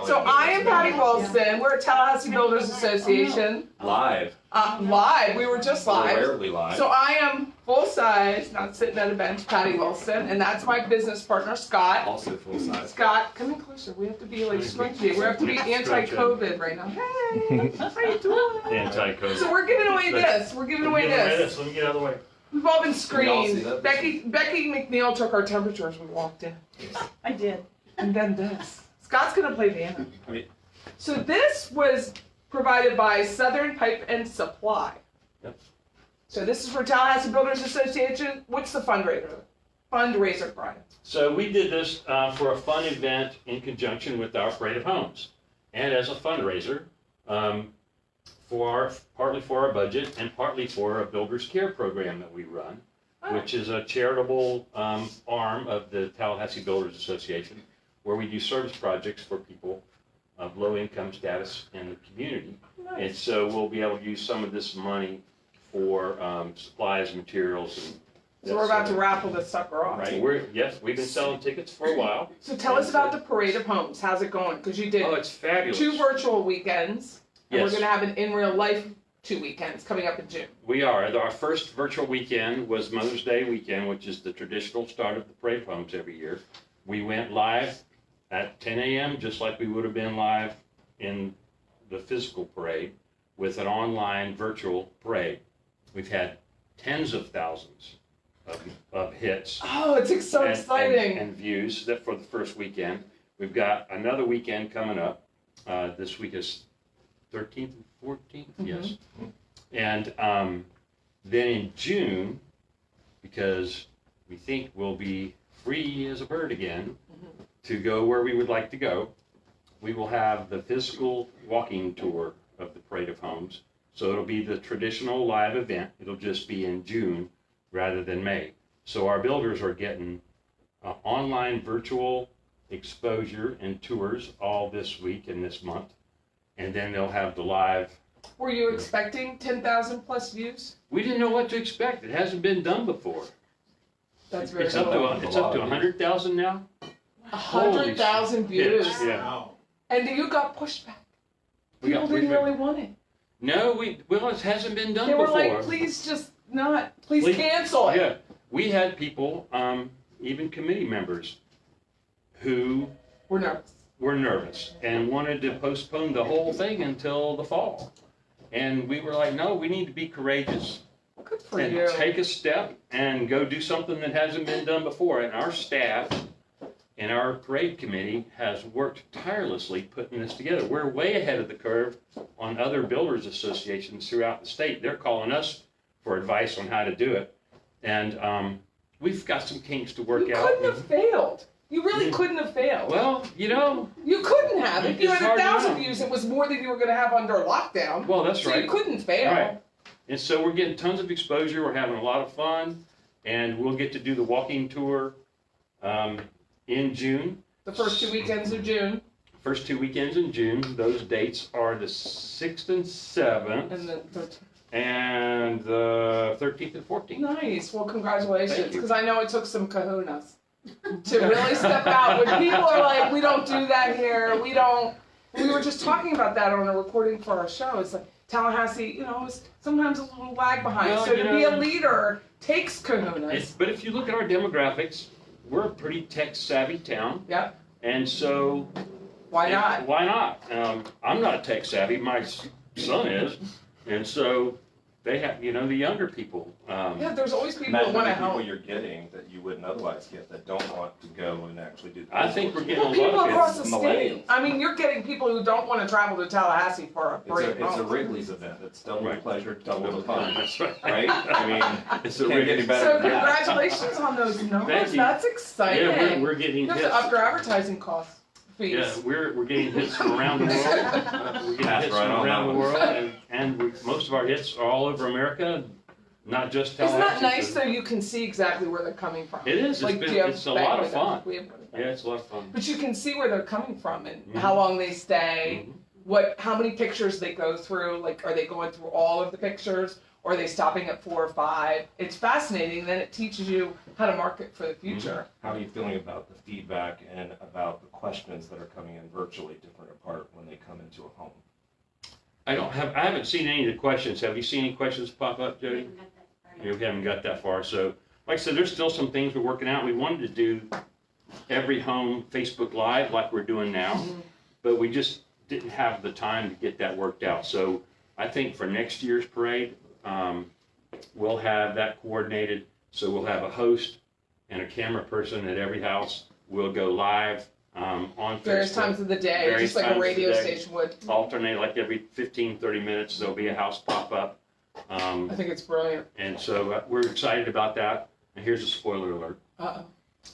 So I am Patty Wilson. We're at Tallahassee Builders Association. Live. Live. We were just live. Rarely live. So I am full size, not sitting at a bench, Patty Wilson, and that's my business partner, Scott. Also full size. Scott, come in closer. We have to be like scrunchy. We have to be anti-COVID right now. Hey, how you doing? Anti-COVID. So we're giving away this. We're giving away this. Let me get out of the way. We've all been screened. that? Becky McNeil took our temperature as we walked in. I did. And then this. Scott's gonna play piano. Right. So this was provided by Southern Pipe and Supply. Yep. So this is for Tallahassee Builders Association. What's the fundraiser, Brian? So we did this for a fun event in conjunction with our Parade of Homes, and as a fundraiser, partly for our budget and partly for a Builders Care program that we run, which is a charitable arm of the Tallahassee Builders Association, where we do service projects for people of low income status in the community. Nice. And so we'll be able to use some of this money for supplies, materials, and So we're about to raffle this sucker off. right. We've been selling tickets for a while. So tell us about the Parade of Homes. How's it going? Because you did Oh, it's fabulous. 2 virtual weekends, and Yes. we're gonna have an in real life 2 weekends coming up in June. We are. Our first virtual weekend was Mother's Day weekend, which is the traditional start of the Parade of Homes every year. We went live at 10 a.m., just like we would have been live in the physical parade, with an online virtual parade. We've had tens of thousands of hits. Oh, it's so exciting. And views that for the first weekend. We've got another weekend coming up. This week is 13th and 14th, yes. And then in June, because we think we'll be free as a bird again to go where we would like to go, we will have the physical walking tour of the Parade of Homes. So it'll be the traditional live event. It'll just be in June rather than May. So our builders are getting online virtual exposure and tours all this week and this month. And then they'll have the live. Were you expecting 10,000 plus views? We didn't know what to expect. It hasn't been done before. That's very It's cool. up to 100,000 now. 100,000 views. Yeah. And you got pushback. We People got didn't pushback. really want it. No, it hasn't been done They were before. like, please just not, please cancel it. Yeah, we had people, even committee members, who We're nervous. were nervous and wanted to postpone the whole thing until the fall. And we were like, no, we need to be courageous Good for and you. take a step and go do something that hasn't been done before. And our staff and our parade committee has worked tirelessly putting this together. We're way ahead of the curve on other builders associations throughout the state. They're calling us for advice on how to do it. And we've got some kinks to work You out. couldn't have failed. You really couldn't have failed. Well, you know. You couldn't have. If you It's had hard to 1,000 know. views, it was more than you were going to have under lockdown. Well, that's so right. you couldn't fail. Right. And so we're getting tons of exposure. We're having a lot of fun. And we'll get to do the walking tour in June. The first 2 weekends of June. First 2 weekends in June. Those dates are the 6th and 7th. And then 13th. And the 13th and 14th. Nice. Well, congratulations. Thank you. Because I know it took some kahunas to really step out. When people are like, we don't do that here. We were just talking about that on a recording for our show. It's like Tallahassee, you know, is sometimes a little lag behind. Well, so you to be a know, leader takes kahunas. But if you look at our demographics, we're a pretty tech-savvy town. Yep. And so... Why not? Why not? I'm not tech-savvy. My son is. And so they have, you know, the younger people. Yeah, there's always people Imagine that want to how many help. people you're getting that you wouldn't otherwise get that don't want to go and actually do the I think we're getting a People lot across of the kids. state. I mean, you're getting people who don't want to travel to Tallahassee for a parade. It's a Wrigley's event. It's double the Right. pleasure, double the fun. That's right. Right? I mean, It's a can't get any Wrigley's. better So than that. congratulations on those numbers. Thank you. That's exciting. Yeah, we're getting You have hits. to up your advertising costs. Fees. Yeah, we're getting hits from around the world. We're getting That's hits right from on around that the one. world, and most of our hits are all over America, not just Isn't Tallahassee. that nice so you can see exactly where they're coming from? It is. Like, It's do you have a lot of bandwidth? fun. We have bandwidth. Yeah, it's a lot of fun. But you can see where they're coming from and Mhm. how long they stay, Mhm. how many pictures they go through. Like, are they going through all of the pictures, Or are they stopping at 4 or 5? It's fascinating. Then it teaches you how to market for the future. How are you feeling about the feedback and about the questions that are coming in virtually different apart when they come into a home? I haven't seen any of the questions. Have you seen any questions pop up, Jody? We haven't got that far. So, like I said, there's still some things we're working out. We wanted to do every home Facebook Live like we're doing now, but we just didn't have the time to get that worked out. So I think for next year's parade, we'll have that coordinated. So we'll have a host and a camera person at every house. We'll go live on Various Facebook. times of the day, Various just like a times of radio the day. station would. Alternate like every 15, 30 minutes, there'll be a house pop up. I think it's brilliant. And so we're excited about that. And here's a spoiler alert. Uh-oh.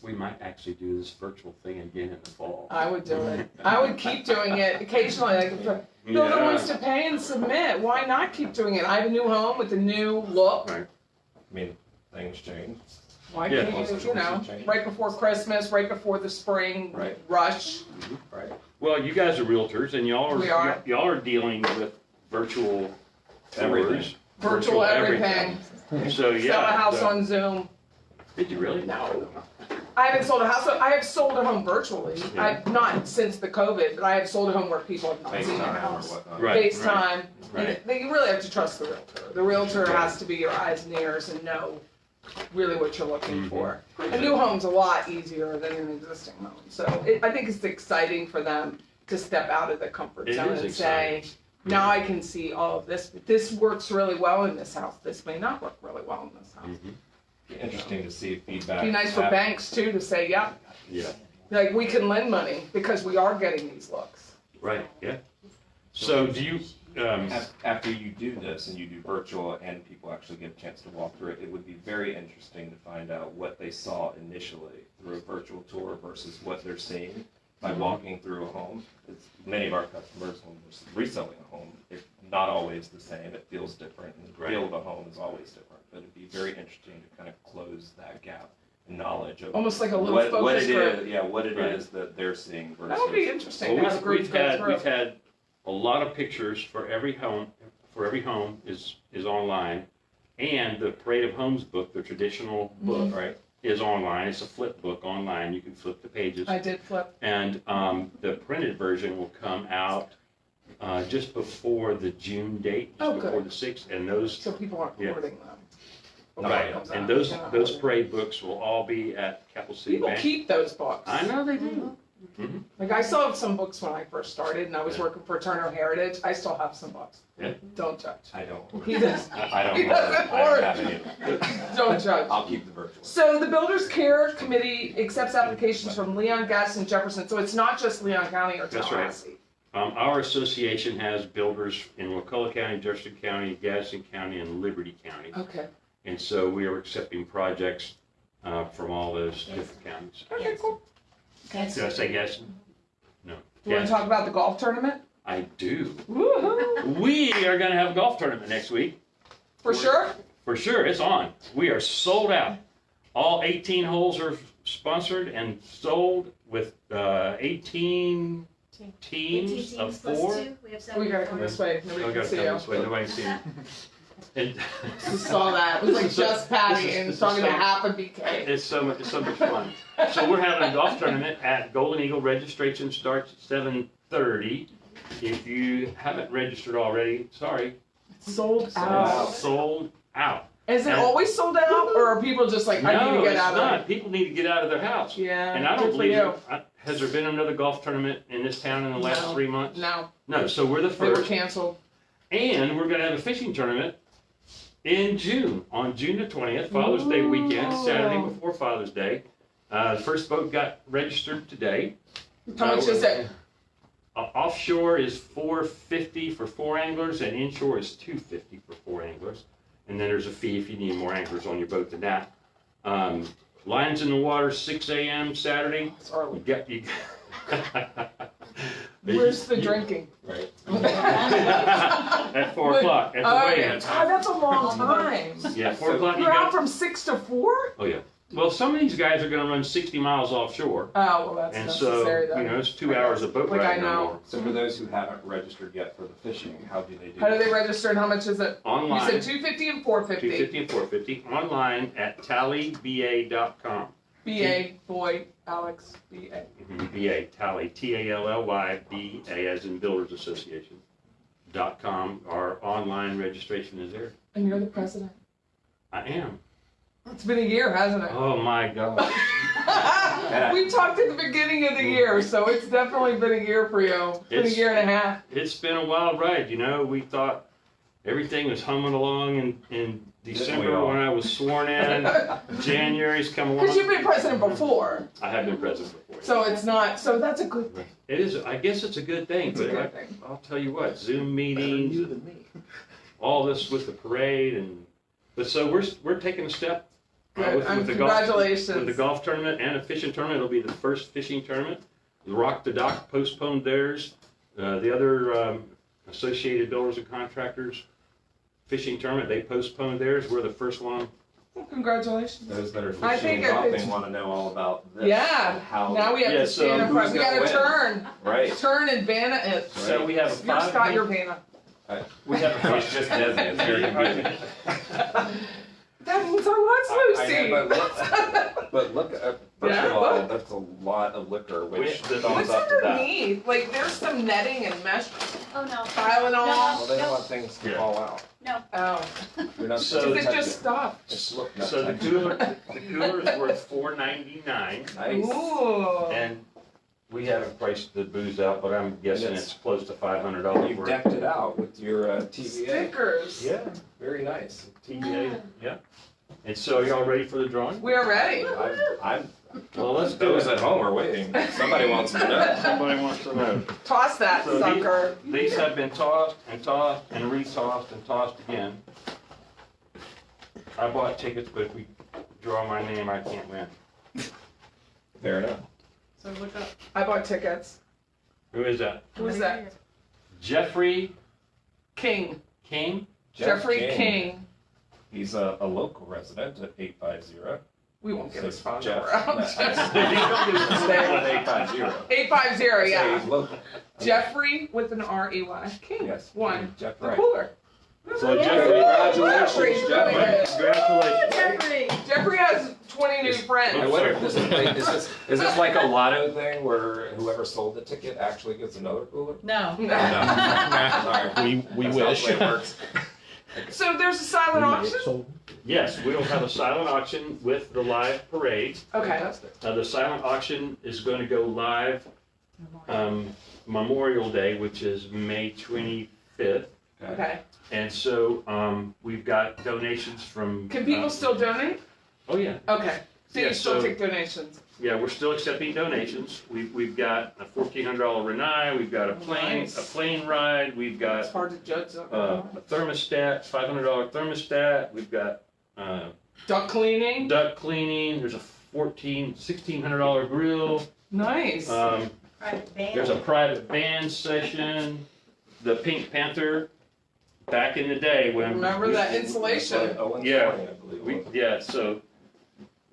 We might actually do this virtual thing again in the fall. I would do it. I would keep doing it occasionally. Like if the builder wants to pay and submit, why not keep doing it? I have a new home with a new look. Right. I mean, things change. Why Yeah. can't you, right before Christmas, right before the spring Right. rush. Right. Well, you guys are realtors, and We are. y'all are dealing with virtual Everything. tours, Virtual everything. So yeah. Sell a house so- on Zoom. Did you really? No. I haven't sold a house. I have sold a home virtually. Yeah. I've not since the COVID, but I have sold a home where people have not seen their FaceTime or house. whatnot. Right. FaceTime. Right. And you really have to trust the realtor. The realtor has to be your eyes and ears and know really what you're looking Mhm. for. A new home's a lot easier than an existing home. So I think it's exciting for them to step out of the comfort It zone is and say, exciting. now I can see all of this. This works really well in this house. This may not work really well in this house. Mhm. Be interesting to see feedback. Be nice for banks too to say, yeah, Yeah. like we can lend money because we are getting these looks. Right. Yeah. So do you? After you do this and you do virtual and people actually get a chance to walk through it, it would be very interesting to find out what they saw initially through a virtual tour versus what they're seeing by walking through a home. It's, many of our customers, when we're reselling a home, it's not always the same. It feels different, and the Right. feel of a home is always different. But it'd be very interesting to kind of close that gap in knowledge of Almost like a little what focus it group. is, yeah, what it Right. is that they're seeing versus. That would be interesting Well, to have a group we've go had through. a lot of pictures for every home. For every home is online, and the Parade of Homes book, the traditional book, Right. is online. It's a flip book online. You can flip the pages. I did flip. And the printed version will come out just before the June date, just Oh, before good. the 6th, and those So people aren't Yeah. hoarding them. right, Comes and out. those Yeah. those parade books will all be at Capital City People Bank. keep those books. I know they do. Like I still have some books when I first started and I was working for Turner Heritage. I still have some books. Yeah. Don't judge. I don't. He does. I don't. He doesn't I don't hoard. have any of them. Don't judge. I'll keep the virtual. So the Builders Care Committee accepts applications from Leon, Gaston, Jefferson. So it's not just Leon County or That's right. Tallahassee. Our association has builders in Wakulla County, Jefferson County, Gadsden County, and Liberty County. Okay. And so we are accepting projects from all those different counties. Okay, cool. Did I say Gadsden? No. Do you want to talk about the golf tournament? I do. Woohoo! We are going to have a golf tournament next week. For sure? For sure, it's on. We are sold out. All 18 holes are sponsored and sold with 18 teams of 4. We have 7 We gotta come this way. Nobody Oh, can gotta see come you. this way. Nobody can see me. And You saw that. It was like just Patty and This is talking to so- half a BK. it's so much fun. So we're having a golf tournament at Golden Eagle. Registration starts at 7:30. If you haven't registered already, sorry, Sold out. sold out. Is it And- always sold out, or are people just like, I need No, to get it's out of not. it? People need to get out of their house. Yeah. And I don't good for believe, you. has there been another golf tournament in this town in the last No. 3 months? No, No, so we're the they were first. canceled. And we're gonna have a fishing tournament in June, on June the 20th, Father's Day weekend, Saturday Ooh. before Father's Day. The first boat got registered today. How much is it? Offshore is $450 for 4 anglers, and inshore is $250 for 4 anglers. And then there's a fee if you need more anglers on your boat than that. Lines in the water, 6 a.m. Saturday. It's early. You Where's the drinking? Right. At 4 o'clock, at the Oh, weigh-in. yeah. God, that's a long time. Yeah, 4 o'clock you You're out got. from 6 to 4? Oh, yeah. Well, some of these guys are gonna run 60 miles offshore, Oh, well, that's and so, necessary then. you know, it's 2 hours of boat Like I riding or know. more. So for those who haven't registered yet for the fishing, how do they do How do they this? register and how much is it? Online, You said $250 and $450. 250 and 450, online at tallyba.com. BA, boy, Alex, BA. BA, Tally, Tally, BA as in Builders Association, .com. Our online registration is there. And you're the president. I am. It's been a year, hasn't it? Oh my God. We talked at the beginning of the year, so it's definitely been a year for you. It's been a It's- year and a half. It's been a wild ride, you know. We thought everything was humming along in December all? when I was sworn in. January's come along. Because you've been president before, I have been president before. so it's not, so that's a good thing. It is. I guess it's a good thing. It's a But good thing. I'll tell you what, Zoom meetings, than me. all this with the parade, but so we're taking a step. Good. With the Congratulations. golf, with the golf tournament and a fishing tournament. It'll be the first fishing tournament. The Rock the Dock postponed theirs. The other associated builders and contractors fishing tournament, they postponed theirs. We're the first one. Well, congratulations. Those that are I fishing think and I golfing could- want to know all about this. Yeah. and How, Now we have Yeah, to stand so in front. who's We gonna gotta win? turn. right. Turn and ban it. So we have a You're Scott, you're 5. Vanna. We have a He's just Disney. It's very confusing. That means our lot's Lucy. But look, first Yeah, of all, look. that's a lot of liquor, which The- thumbs What's up to that. underneath? Like, there's some netting and mesh Oh, no. Tylenol. Well, they don't No, want things to Yeah. fall out. Oh, You're not So- supposed is to it touch just stuff? Just look, not So the touch it. cooler's worth $4.99, Nice. Ooh. and we haven't priced the booze out, but I'm guessing Yes. it's close to $500 You've for it. decked it out with your TVA. Stickers. Yeah, Very nice. TVA. Yeah. And so, are y'all ready for the drawing? We are ready. I'm Well, let's do those it. at home are waiting. Somebody wants to know. Somebody wants to know. Toss that So sucker. These have been tossed and tossed and retossed and tossed again. I bought tickets, but if we draw my name, I can't win. Fair enough. So look up. I bought tickets. Who is that? Who is that? Jeffrey King. King? Jeffrey King. He's a local resident at 850. We won't give So his phone Jeff- number out. no, Stay with 850. 850, Say yeah. he's local. Jeffrey with an R-E-Y. King. Yes. One. Jeff The Wright. cooler. So Yay! Jeffrey, congratulations, Jeffrey's Jeffrey. really good. Congratulations. Jeffrey. Jeffrey has 20 new I friends. wonder if this is this like a lotto thing where whoever sold the ticket actually gets another cooler? No. No. Sorry. We That's not wish. the way it works. So there's a silent auction? Yes, we'll have a silent auction with the live parade. Okay. Fantastic. The silent auction is going to go live Memorial Day, which is May 25th. Okay. And so we've got donations from. Can people still donate? Oh, yeah. Okay. So you Yeah, still so- take donations? Yeah, we're still accepting donations. We've got a $1,400 Renai, we've got a Nice. plane ride, we've It's got hard to judge. a thermostat, $500 thermostat, we've got Duck cleaning? duct cleaning, there's a $1,600 grill, Nice. Private band. there's a private band session, the Pink Panther, back in the day when. Remember that insulation? Yeah. I believe. Yeah, so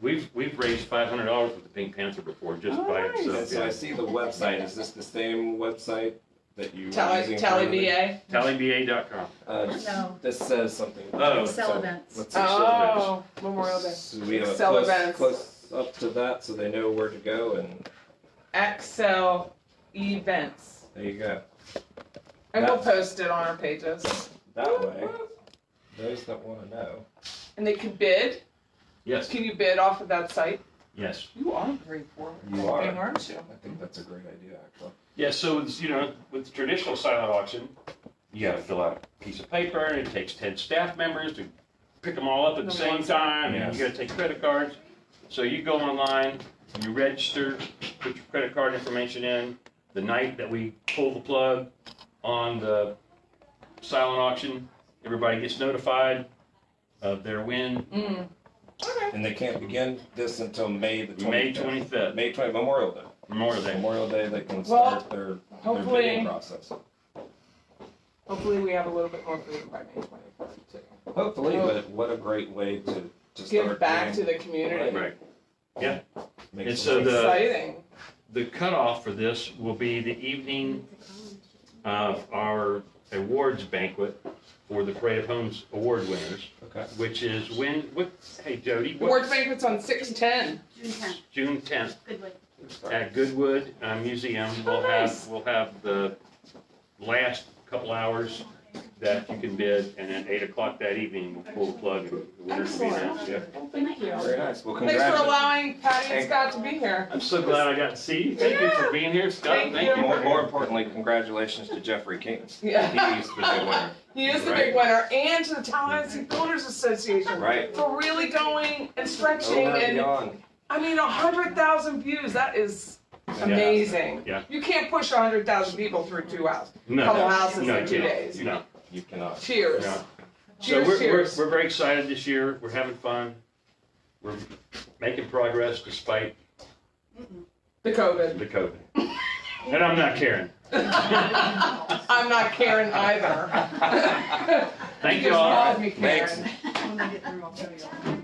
we've raised $500 with the Pink Panther before, just Oh, by nice. And itself. so I Yeah. see the website. Is this the same website that you were Tally using? VA? Tallyba.com. No. This says something. Oh. Excel events. What's Oh, Memorial Day. So we have a Excel events. close up to that, so they know where to go, and Excel events. there you go. And we'll post it on our pages. That way, those that want to know. And they can bid. Yes, Can you bid off of that site? yes. You are very forward You are. thinking, aren't you? I think that's a great idea, actually. Yeah, so it's, with the traditional silent auction, you gotta fill out a piece of paper, and it takes 10 staff members to pick them all up at the same time, and Yes. you gotta take credit cards. So you go online, you register, put your credit card information in. The night that we pull the plug on the silent auction, everybody gets notified of their win, Mm. Okay. And they can't begin this until May the 25th. May 25th, May 20th, Memorial Day. Memorial Day. Memorial Day, they can Well, start their Hopefully, bidding process. hopefully we have a little bit more food by May 23rd too. Hopefully, but what a great way to Give start back to doing- the community. Right. Yeah. Makes And some so sense. Exciting. The cutoff for this will be the evening of our awards banquet for the Parade of Homes award winners, Okay. which is hey Jody, Awards banquet's on 6/10. June 10th, June 10th Goodwood. at Goodwood Museum. Nice. We'll have the last couple hours that you can bid, and then 8 o'clock that evening, we'll pull the plug and the winners will be announced. Yeah. Well, thank you. Very nice. Well, Thanks for congratulations. allowing Patty and Scott to be here. I'm so glad I got to see you. Thank you for being here, Scott. Thank Thank you. you. More importantly, congratulations to Jeffrey King. Yeah. He's the big winner. He is the Right. big winner, and to the Tallahassee Builders Association Right. for really going and stretching. Over and And beyond. I mean, 100,000 views. That is amazing. Yeah. You can't push 100,000 people through 2 hours. No, Couple houses no, in 2 no, days. No. You cannot. Cheers. No. So Cheers, we're cheers. very excited this year. We're having fun. We're making progress despite The COVID. the COVID. And I'm not caring. I'm not Karen either. Thank He you just all. called me Karen. Thanks. When we get through, I'll show you.